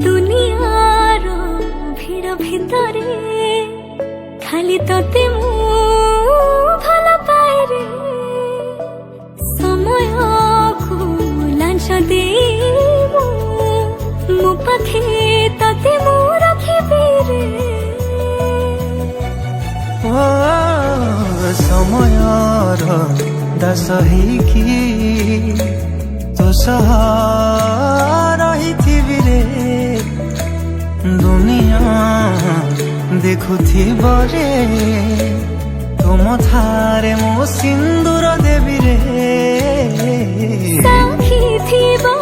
দুনিয়ার ভিড় ভিতরে খালি তোতে মু ভাল পাই রে সময়କୁ ଲାଞ୍ଚ ଦେଇ ମୋ ପାଖେ ତତେ ମୁଁ ରଖିବି ରେ ସମୟର ଦାସ ହେଇକି ତୋ ସହ ରହିଥିବି ରେ ଦୁନିଆ ଦେଖୁଥିବ ରେ ତୁମ ଥାରେ ମୋ ସିନ୍ଦୁର ଦେବି ରେ ସାକ୍ଷୀ ଥିବ